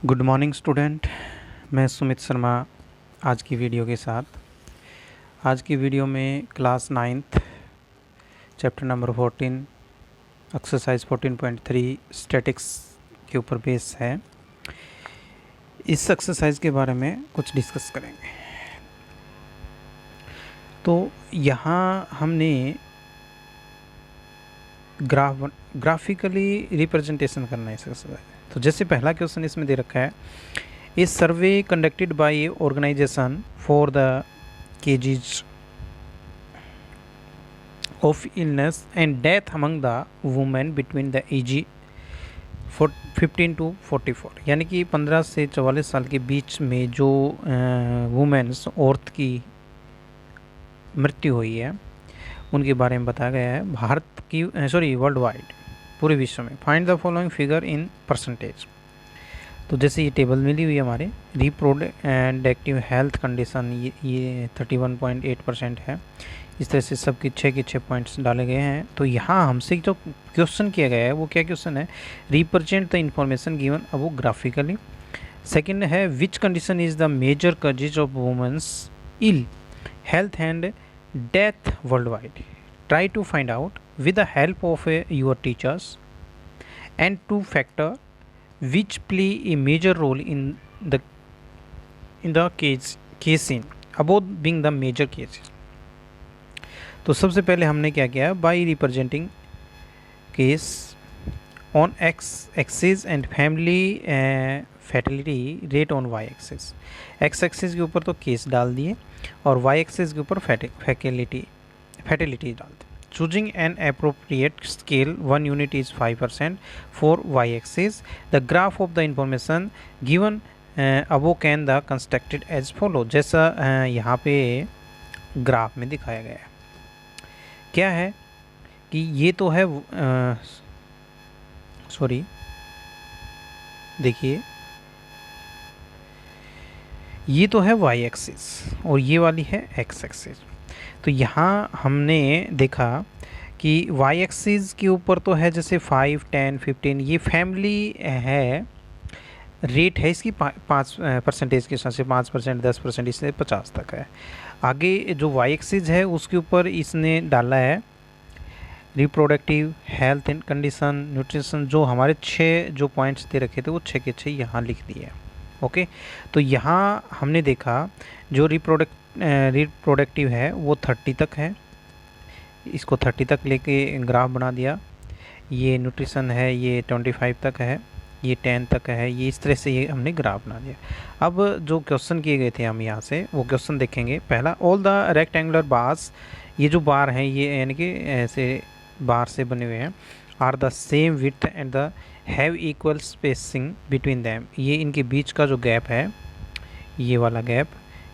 Good morning student. मैं सुमित शर्मा आज की वीडियो के साथ। आज की वीडियो में class 9th chapter number 14 exercise 14.3 statics के ऊपर बेस है। इस एक्सरसाइज के बारे में कुछ डिस्कस करेंगे। तो यहाँ हमने ग्राफिकली रिप्रेजेंटेशन करना है इस एक्सरसाइज। तो जैसे पहला क्वेश्चन इसमें दे रखा है, इस survey conducted by organisation for the causes of illness and death among the women between the age 15 to 44, यानी कि 15 से 44 साल के बीच में जो वुमेन्स औरत की मृत्यु हुई है उनके बारे में बताया गया है भारत की वर्ल्ड वाइड, पूरे विश्व में। Find the following figure in percentage. तो जैसे ये टेबल मिली हुई है हमारे, रिप्रोडक्टिव हेल्थ कंडीशन ये 31.8% है। इस तरह से सबके 6 पॉइंट्स डाले गए हैं। तो यहाँ हमसे जो क्वेश्चन किया गया है वो क्या क्वेश्चन है, रिप्रेजेंट द इंफॉर्मेशन गिवन अब वो ग्राफिकली। सेकेंड है, which condition is the major causes of women's ill health and death world wide. Try to find out with the help of your teachers and two factor which play a major role in the case in about being the major cases। तो सबसे पहले हमने क्या किया, by representing case on X axis and family fertility rate on Y axis. X axis के ऊपर तो case डाल दिए और वाई एक्सिस के ऊपर फैटिलिटी डाल दी। Choosing an appropriate scale, 1 unit is 5% for y-axis. The graph of the information given above can the constructed as follow। जैसा यहाँ पे ग्राफ में दिखाया गया है, क्या है कि ये तो है देखिए ये तो है y एक्सिस और ये वाली है x एक्सिस। तो यहाँ हमने देखा कि y एक्सिस के ऊपर तो है जैसे 5, 10, 15, ये फैमिली है, रेट है इसकी 5% के हिसाब से 5%, 10%, इससे 50 तक है। आगे जो y एक्सिस है उसके ऊपर इसने डाला है reproductive health and condition, nutrition, जो हमारे 6 जो पॉइंट्स दे रखे थे वो 6 के 6 यहाँ लिख दिए। ओके, तो यहाँ हमने देखा जो रिप्रोडक्टिव है वो 30 तक है, इसको 30 तक लेके ग्राफ बना दिया। ये न्यूट्रिशन है ये 25 तक है, ये 10 तक है, ये इस तरह से ये हमने ग्राफ बना दिया। अब जो क्वेश्चन किए गए थे हम यहाँ से वो क्वेश्चन देखेंगे। पहला, ऑल द रेक्टेंगुलर बार्स, ये जो बार हैं ये यानी कि ऐसे बार से बने हुए हैं, are the same width and the have equal spacing between them. ये इनके बीच का जो गैप है, ये वाला गैप,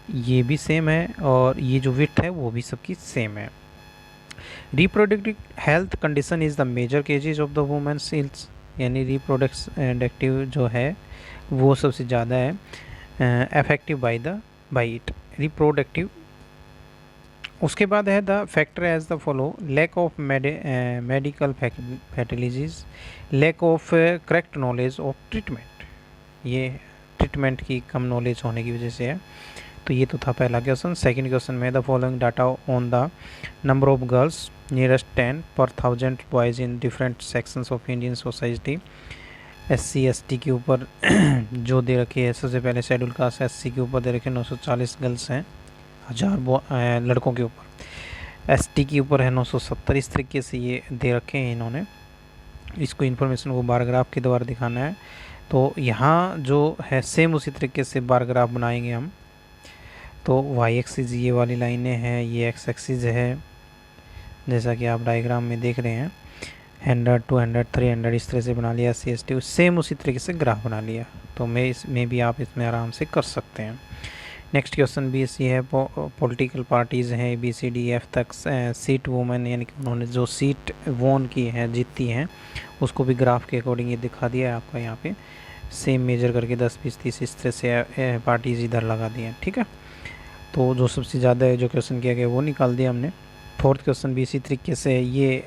ये भी सेम है और ये जो विड्थ है वो भी सबकी सेम है। Reproductive health condition is the major causes of the women's ills, यानी रिप्रोडक्टिव जो है वो सबसे ज़्यादा है अफेक्टिव बाई इट रिप्रोडक्टिव। उसके बाद है the factor as the follow, lack of medical facilities, lack of correct knowledge of treatment, ये ट्रीटमेंट की कम नॉलेज होने की वजह से है। तो ये तो था पहला क्वेश्चन। सेकंड क्वेश्चन में the following data on the number of girls nearest 10 पर 1000 boys in different sections of Indian society. SC ST के ऊपर जो दे रखी है, सबसे पहले शेड्यूल कास्ट SC के ऊपर दे रखे 940 गर्ल्स हैं 1000 लड़कों के ऊपर। ST के ऊपर है 970। इस तरीके से ये दे रखे हैं इन्होंने। इसको इन्फॉर्मेशन को बार ग्राफ के द्वारा दिखाना है। तो यहाँ जो है सेम उसी तरीके से बार ग्राफ बनाएंगे हम। तो y एक्सिस ये वाली लाइनें हैं, ये x एक्सिस है जैसा कि आप डायग्राम में देख रहे हैं। 100, 200, 300 इस तरह से बना लिया। CST सेम उसी तरीके से ग्राफ बना लिया। तो इसमें भी आप इसमें आराम से कर सकते हैं। नेक्स्ट क्वेश्चन भी इसी है, पॉलिटिकल पार्टीज़ हैं ABCD F तक, सीट वुमेन यानी कि उन्होंने जो सीट वोन की है, जीती हैं, उसको भी ग्राफ के अकॉर्डिंग ये दिखा दिया है आपका यहाँ पे। सेम मेजर करके 10, 20, 30 इस तरह से पार्टीज़ इधर लगा दी हैं। ठीक है, तो जो सबसे ज़्यादा है जो क्वेश्चन किया गया वो निकाल दिया हमने। फोर्थ क्वेश्चन भी इसी तरीके से, ये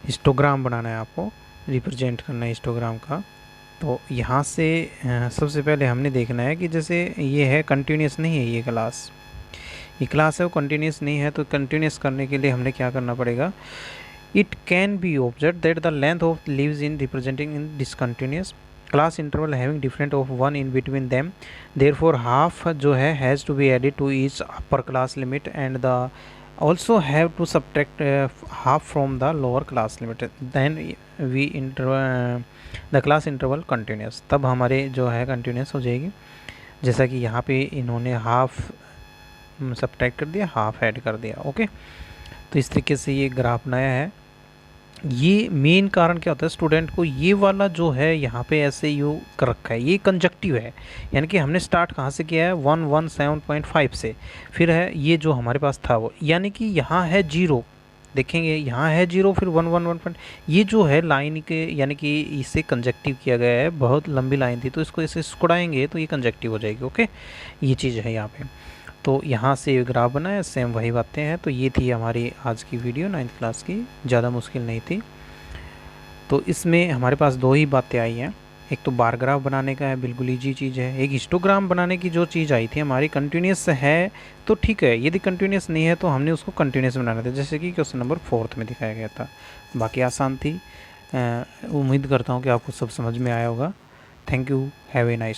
हिस्टोग्राम बनाना है आपको, रिप्रेजेंट करना है हिस्टोग्राम का। तो यहाँ से सबसे पहले हमने देखना है कि जैसे ये है कंटिन्यूस नहीं है, ये क्लास है वो कंटिन्यूस नहीं है, तो कंटिन्यूस करने के लिए हमने क्या करना पड़ेगा, it can be observe that the length of leaves in representing in discontinuous class interval having different of 1 in between them, therefore half जो है has to be added to each upper class limit and the also have to subtract half from the lower class limit, then we the class interval continuous, तब हमारे जो है continuous हो जाएगी। जैसा कि यहाँ पे इन्होंने हाफ सब्ट्रैक्ट कर दिया, हाफ ऐड कर दिया। ओके, तो इस तरीके से ये ग्राफ बनाया है। ये मेन कारण क्या होता है स्टूडेंट को, ये वाला जो है यहाँ पे ऐसे यू कर रखा है, ये कंजक्टिव है, यानी कि हमने स्टार्ट कहाँ से किया है 117.5 से, फिर है ये जो हमारे पास था वो, यानी कि यहाँ है 0, देखेंगे यहाँ है 0, फिर 1 ये जो है लाइन के, यानी कि इसे कंजक्टिव किया गया है, बहुत लंबी लाइन थी तो इसको ऐसे स्कुड़ाएंगे तो ये कंजक्टिव हो जाएगी। ओके, ये चीज़ है यहाँ पे। तो यहाँ से ग्राफ बना है, सेम वही बातें हैं। तो ये थी हमारी आज की वीडियो 9th क्लास की, ज़्यादा मुश्किल नहीं थी। तो इसमें हमारे पास दो ही बातें आई हैं, एक तो बार ग्राफ बनाने का है, बिल्कुल ईजी चीज़ है, एक हिस्टोग्राम बनाने की जो चीज़ आई थी हमारी कंटिन्यूस है तो ठीक है, यदि कंटिन्यूस नहीं है तो हमने उसको कंटिन्यूस बनाना था, जैसे कि क्वेश्चन नंबर 4 में दिखाया गया था। बाकी आसान थी। उम्मीद करता हूँ कि आपको सब समझ में आया होगा। Thank you, have a nice.